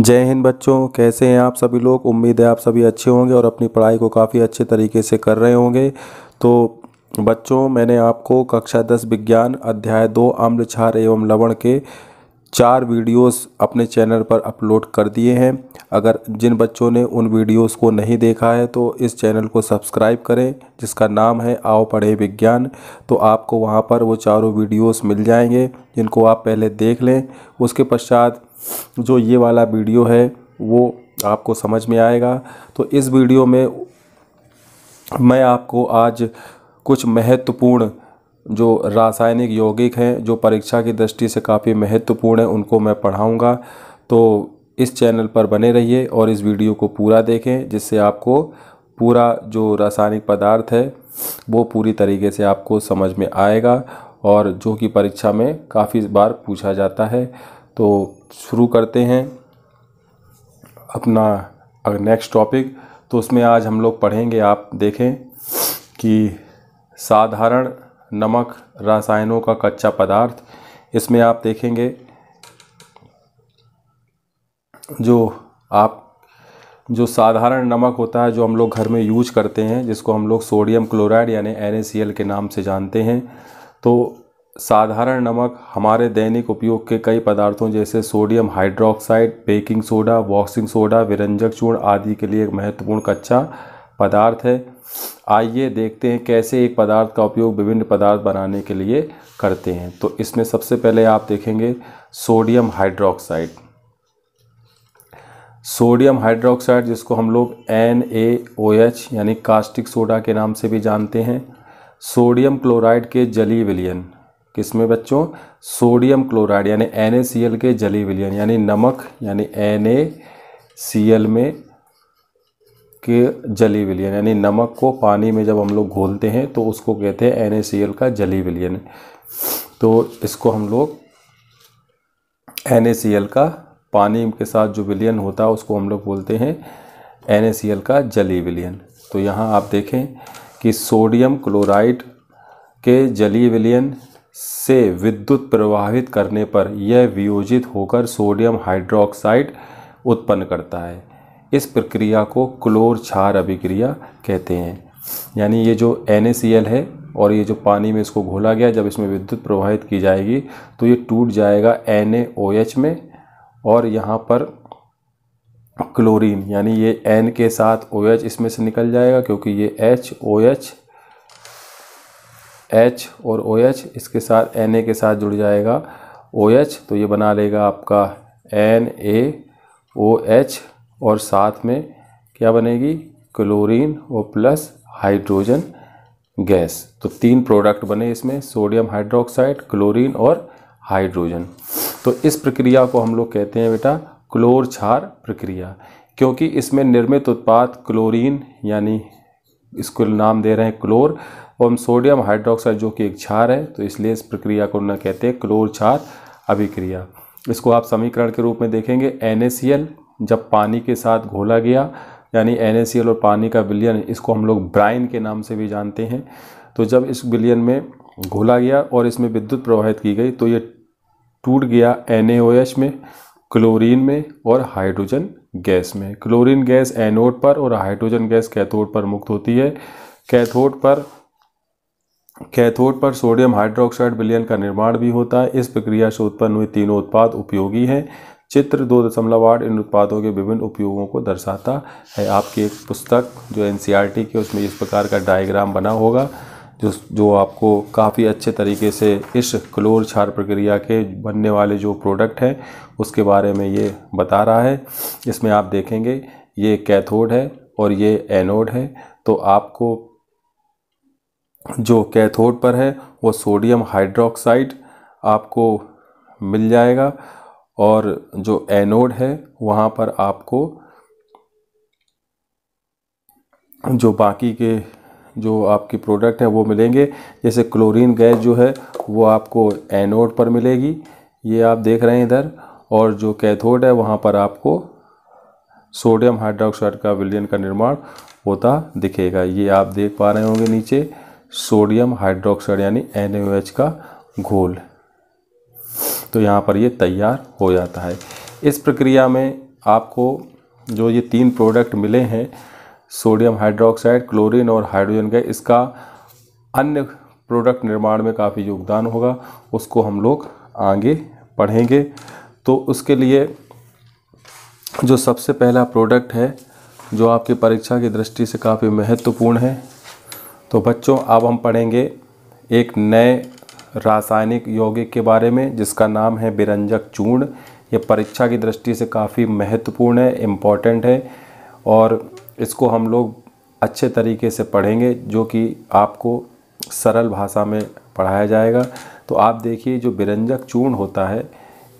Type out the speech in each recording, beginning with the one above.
जय हिंद बच्चों, कैसे हैं आप सभी लोग। उम्मीद है आप सभी अच्छे होंगे और अपनी पढ़ाई को काफ़ी अच्छे तरीके से कर रहे होंगे। तो बच्चों, मैंने आपको कक्षा 10 विज्ञान अध्याय 2 अम्ल क्षार एवं लवण के 4 वीडियोस अपने चैनल पर अपलोड कर दिए हैं। अगर जिन बच्चों ने उन वीडियोस को नहीं देखा है तो इस चैनल को सब्सक्राइब करें, जिसका नाम है आओ पढ़े विज्ञान। तो आपको वहां पर वो चारों वीडियोस मिल जाएंगे, जिनको आप पहले देख लें। उसके पश्चात जो ये वाला वीडियो है वो आपको समझ में आएगा। तो इस वीडियो में मैं आपको आज कुछ महत्वपूर्ण जो रासायनिक यौगिक हैं, जो परीक्षा की दृष्टि से काफ़ी महत्वपूर्ण है, उनको मैं पढ़ाऊंगा। तो इस चैनल पर बने रहिए और इस वीडियो को पूरा देखें, जिससे आपको पूरा जो रासायनिक पदार्थ है वो पूरी तरीके से आपको समझ में आएगा, और जो कि परीक्षा में काफ़ी बार पूछा जाता है। तो शुरू करते हैं अपना नेक्स्ट टॉपिक। तो उसमें आज हम लोग पढ़ेंगे, आप देखें कि साधारण नमक रसायनों का कच्चा पदार्थ। इसमें आप देखेंगे जो साधारण नमक होता है, जो हम लोग घर में यूज करते हैं, जिसको हम लोग सोडियम क्लोराइड यानी NaCl के नाम से जानते हैं। तो साधारण नमक हमारे दैनिक उपयोग के कई पदार्थों जैसे sodium hydroxide, baking soda, washing soda, विरंजक चूर्ण आदि के लिए एक महत्वपूर्ण कच्चा पदार्थ है। आइए देखते हैं कैसे एक पदार्थ का उपयोग विभिन्न पदार्थ बनाने के लिए करते हैं। तो इसमें सबसे पहले आप देखेंगे सोडियम हाइड्रोक्साइड। सोडियम हाइड्रोक्साइड, जिसको हम लोग NaOH यानी कास्टिक सोडा के नाम से भी जानते हैं। सोडियम क्लोराइड के जलीय विलयन, किसमें बच्चों? सोडियम क्लोराइड यानी NaCl के जलीय विलयन, यानी नमक यानी NaCl में के जलीय विलयन, यानी नमक को पानी में जब हम लोग घोलते हैं तो उसको कहते हैं NaCl का जलीय विलयन। तो इसको हम लोग NaCl का पानी के साथ जो विलयन होता है उसको हम लोग बोलते हैं NaCl का जलीय विलयन। तो यहाँ आप देखें कि सोडियम क्लोराइड के जलीय विलयन से विद्युत प्रवाहित करने पर यह वियोजित होकर सोडियम हाइड्रोक्साइड उत्पन्न करता है। इस प्रक्रिया को क्लोर क्षार अभिक्रिया कहते हैं। यानी ये जो NaCl है और ये जो पानी में इसको घोला गया, जब इसमें विद्युत प्रवाहित की जाएगी तो ये टूट जाएगा NaOH में, और यहाँ पर क्लोरीन यानी ये N के साथ OH इसमें से निकल जाएगा, क्योंकि ये H और OH इसके साथ Na के साथ जुड़ जाएगा OH, तो ये बना लेगा आपका NaOH, और साथ में क्या बनेगी? क्लोरीन और प्लस हाइड्रोजन गैस। तो 3 प्रोडक्ट बने इसमें, सोडियम हाइड्रोक्साइड, क्लोरीन और हाइड्रोजन। तो इस प्रक्रिया को हम लोग कहते हैं बेटा क्लोर क्षार प्रक्रिया, क्योंकि इसमें निर्मित उत्पाद क्लोरीन यानी इसको नाम दे रहे हैं क्लोर, और सोडियम हाइड्रोक्साइड जो कि एक क्षार है, तो इसलिए इस प्रक्रिया को ना कहते हैं क्लोर क्षार अभिक्रिया। इसको आप समीकरण के रूप में देखेंगे, NaCl जब पानी के साथ घोला गया, यानी NaCl और पानी का विलयन, इसको हम लोग ब्राइन के नाम से भी जानते हैं। तो जब इस विलयन में घोला गया और इसमें विद्युत प्रवाहित की गई तो ये टूट गया NaOH में, क्लोरीन में और हाइड्रोजन गैस में। क्लोरीन गैस एनोड पर और हाइड्रोजन गैस कैथोड पर मुक्त होती है। कैथोड पर सोडियम हाइड्रोक्साइड विलयन का निर्माण भी होता है। इस प्रक्रिया से उत्पन्न हुए तीनों उत्पाद उपयोगी हैं। चित्र 2.8 इन उत्पादों के विभिन्न उपयोगों को दर्शाता है। आपकी एक पुस्तक जो NCERT की, उसमें इस प्रकार का डायग्राम बना होगा, जो आपको काफ़ी अच्छे तरीके से इस क्लोर क्षार प्रक्रिया के बनने वाले जो प्रोडक्ट हैं उसके बारे में ये बता रहा है। इसमें आप देखेंगे ये कैथोड है और ये एनोड है। तो आपको जो कैथोड पर है वो सोडियम हाइड्रोक्साइड आपको मिल जाएगा, और जो एनोड है वहाँ पर आपको जो बाकी के जो आपकी प्रोडक्ट है वो मिलेंगे। जैसे क्लोरीन गैस जो है वो आपको एनोड पर मिलेगी, ये आप देख रहे हैं इधर, और जो कैथोड है वहाँ पर आपको सोडियम हाइड्रोक्साइड का विलयन का निर्माण होता दिखेगा। ये आप देख पा रहे होंगे नीचे सोडियम हाइड्रोक्साइड यानी NaOH का घोल। तो यहाँ पर ये तैयार हो जाता है। इस प्रक्रिया में आपको जो ये 3 प्रोडक्ट मिले हैं, सोडियम हाइड्रोक्साइड, क्लोरीन और हाइड्रोजन गैस, इसका अन्य प्रोडक्ट निर्माण में काफ़ी योगदान होगा, उसको हम लोग आगे पढ़ेंगे। तो उसके लिए जो सबसे पहला प्रोडक्ट है जो आपकी परीक्षा की दृष्टि से काफ़ी महत्वपूर्ण है, तो बच्चों अब हम पढ़ेंगे एक नए रासायनिक यौगिक के बारे में जिसका नाम है विरंजक चूर्ण। ये परीक्षा की दृष्टि से काफ़ी महत्वपूर्ण है, इम्पॉर्टेंट है, और इसको हम लोग अच्छे तरीके से पढ़ेंगे जो कि आपको सरल भाषा में पढ़ाया जाएगा। तो आप देखिए, जो विरंजक चूर्ण होता है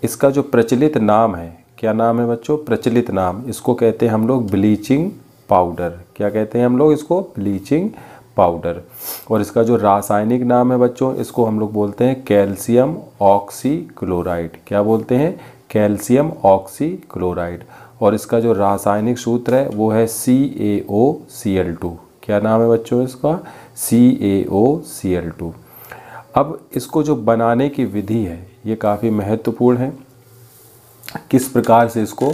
इसका जो प्रचलित नाम है, क्या नाम है बच्चों? प्रचलित नाम, इसको कहते हैं हम लोग ब्लीचिंग पाउडर। क्या कहते हैं हम लोग इसको? Bleaching powder. और इसका जो रासायनिक नाम है बच्चों, इसको हम लोग बोलते हैं कैल्शियम ऑक्सीक्लोराइड। क्या बोलते हैं? Calcium oxychloride. और इसका जो रासायनिक सूत्र है वो है CaOCl2। क्या नाम है बच्चों इसका? CaOCl2। अब इसको जो बनाने की विधि है ये काफ़ी महत्वपूर्ण है, किस प्रकार से इसको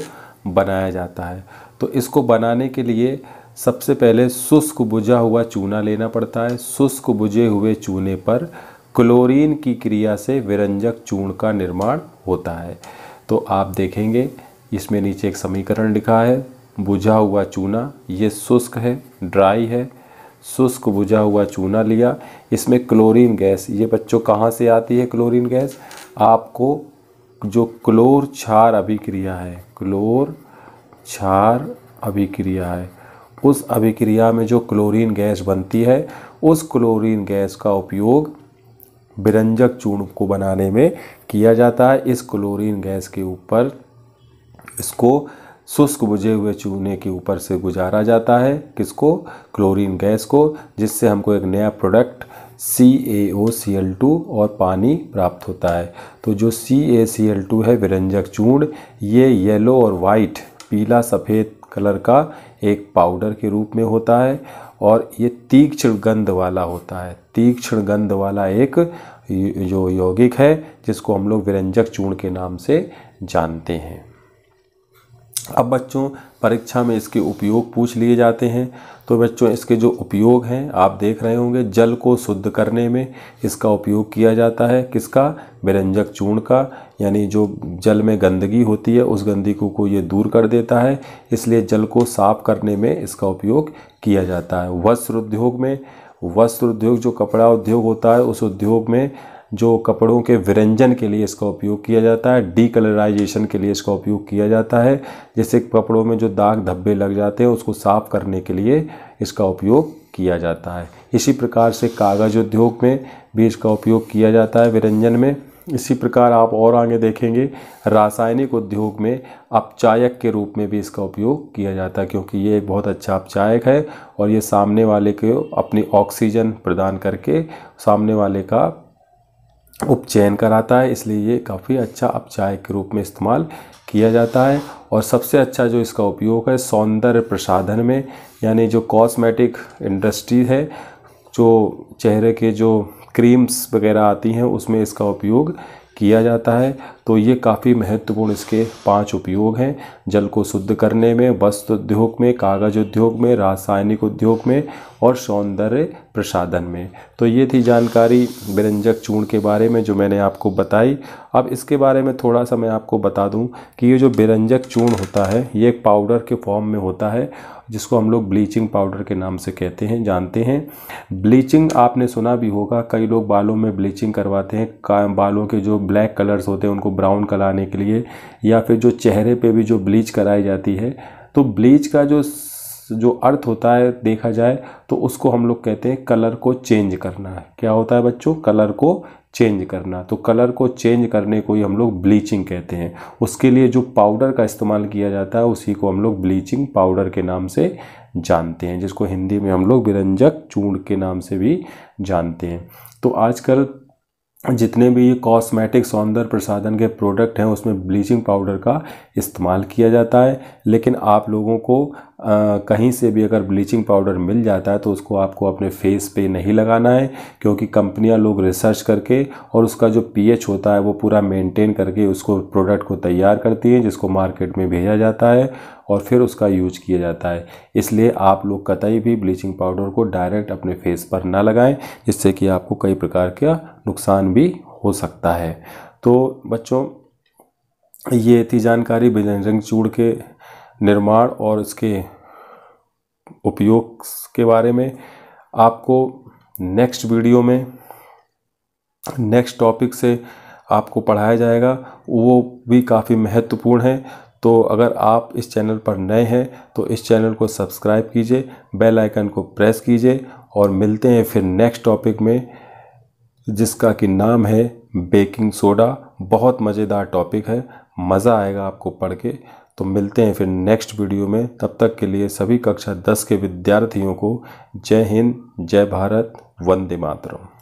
बनाया जाता है। तो इसको बनाने के लिए सबसे पहले शुष्क बुझा हुआ चूना लेना पड़ता है। शुष्क बुझे हुए चूने पर क्लोरीन की क्रिया से विरंजक चूर्ण का निर्माण होता है। तो आप देखेंगे इसमें नीचे एक समीकरण लिखा है, बुझा हुआ चूना, ये शुष्क है, ड्राई है। शुष्क बुझा हुआ चूना लिया, इसमें क्लोरीन गैस, ये बच्चों कहाँ से आती है क्लोरीन गैस? आपको जो क्लोर क्षार अभिक्रिया है, क्लोर क्षार अभिक्रिया है, उस अभिक्रिया में जो क्लोरीन गैस बनती है, उस क्लोरीन गैस का उपयोग विरंजक चूर्ण को बनाने में किया जाता है। इस क्लोरीन गैस के ऊपर इसको शुष्क बुझे हुए चूने के ऊपर से गुजारा जाता है, किसको? क्लोरीन गैस को, जिससे हमको एक नया प्रोडक्ट CaOCl2 और पानी प्राप्त होता है। तो जो CaCl2 है विरंजक चूर्ण, ये येलो और वाइट, पीला सफ़ेद कलर का एक पाउडर के रूप में होता है और ये तीक्ष्ण गंध वाला होता है। तीक्ष्ण गंध वाला एक जो यौगिक है जिसको हम लोग विरंजक चूर्ण के नाम से जानते हैं। अब बच्चों परीक्षा में इसके उपयोग पूछ लिए जाते हैं। तो बच्चों इसके जो उपयोग हैं आप देख रहे होंगे, जल को शुद्ध करने में इसका उपयोग किया जाता है। किसका? विरंजक चूर्ण का। यानी जो जल में गंदगी होती है उस गंदगी को ये दूर कर देता है, इसलिए जल को साफ करने में इसका उपयोग किया जाता है। वस्त्र उद्योग में, वस्त्र उद्योग जो कपड़ा उद्योग होता है, उस उद्योग में जो कपड़ों के विरंजन के लिए इसका उपयोग किया जाता है, डीकलराइजेशन के लिए इसका उपयोग किया जाता है। जैसे कपड़ों में जो दाग धब्बे लग जाते हैं उसको साफ करने के लिए इसका उपयोग किया जाता है। इसी प्रकार से कागज़ उद्योग में भी इसका उपयोग किया जाता है विरंजन में। इसी प्रकार आप और आगे देखेंगे रासायनिक उद्योग में अपचायक के रूप में भी इसका उपयोग किया जाता है, क्योंकि ये एक बहुत अच्छा अपचायक है और ये सामने वाले को अपनी ऑक्सीजन प्रदान करके सामने वाले का उपचयन कराता है, इसलिए ये काफ़ी अच्छा अपचायक के रूप में इस्तेमाल किया जाता है। और सबसे अच्छा जो इसका उपयोग है सौंदर्य प्रसाधन में, यानी जो कॉस्मेटिक इंडस्ट्री है, जो चेहरे के जो क्रीम्स वगैरह आती हैं उसमें इसका उपयोग किया जाता है। तो ये काफ़ी महत्वपूर्ण इसके 5 उपयोग हैं, जल को शुद्ध करने में, वस्त्र उद्योग में, कागज़ उद्योग में, रासायनिक उद्योग में और सौंदर्य प्रसाधन में। तो ये थी जानकारी विरंजक चूर्ण के बारे में जो मैंने आपको बताई। अब इसके बारे में थोड़ा सा मैं आपको बता दूं कि ये जो विरंजक चूर्ण होता है ये एक पाउडर के फॉर्म में होता है, जिसको हम लोग ब्लीचिंग पाउडर के नाम से कहते हैं, जानते हैं। ब्लीचिंग आपने सुना भी होगा, कई लोग बालों में ब्लीचिंग करवाते हैं, बालों के जो ब्लैक कलर्स होते हैं उनको ब्राउन कराने के लिए, या फिर जो चेहरे पे भी जो ब्लीच कराई जाती है। तो ब्लीच का जो अर्थ होता है देखा जाए तो उसको हम लोग कहते हैं कलर को चेंज करना है। क्या होता है बच्चों? कलर को चेंज करना। तो कलर को चेंज करने को ही हम लोग ब्लीचिंग कहते हैं। उसके लिए जो पाउडर का इस्तेमाल किया जाता है उसी को हम लोग ब्लीचिंग पाउडर के नाम से जानते हैं, जिसको हिंदी में हम लोग विरंजक चूर्ण के नाम से भी जानते हैं। तो आजकल जितने भी ये कॉस्मेटिक सौंदर्य प्रसाधन के प्रोडक्ट हैं उसमें ब्लीचिंग पाउडर का इस्तेमाल किया जाता है। लेकिन आप लोगों को कहीं से भी अगर ब्लीचिंग पाउडर मिल जाता है तो उसको आपको अपने फेस पे नहीं लगाना है, क्योंकि कंपनियां लोग रिसर्च करके और उसका जो पीएच होता है वो पूरा मेंटेन करके उसको प्रोडक्ट को तैयार करती हैं, जिसको मार्केट में भेजा जाता है और फिर उसका यूज किया जाता है। इसलिए आप लोग कतई भी ब्लीचिंग पाउडर को डायरेक्ट अपने फेस पर ना लगाएं, जिससे कि आपको कई प्रकार का नुकसान भी हो सकता है। तो बच्चों, ये थी जानकारी व्यंजन चूर्ण के निर्माण और इसके उपयोग के बारे में। आपको नेक्स्ट वीडियो में नेक्स्ट टॉपिक से आपको पढ़ाया जाएगा, वो भी काफ़ी महत्वपूर्ण है। तो अगर आप इस चैनल पर नए हैं तो इस चैनल को सब्सक्राइब कीजिए, बेल आइकन को प्रेस कीजिए और मिलते हैं फिर नेक्स्ट टॉपिक में, जिसका कि नाम है बेकिंग सोडा। बहुत मज़ेदार टॉपिक है, मज़ा आएगा आपको पढ़ के। तो मिलते हैं फिर नेक्स्ट वीडियो में। तब तक के लिए सभी कक्षा 10 के विद्यार्थियों को जय हिंद, जय भारत, वंदे मातरम।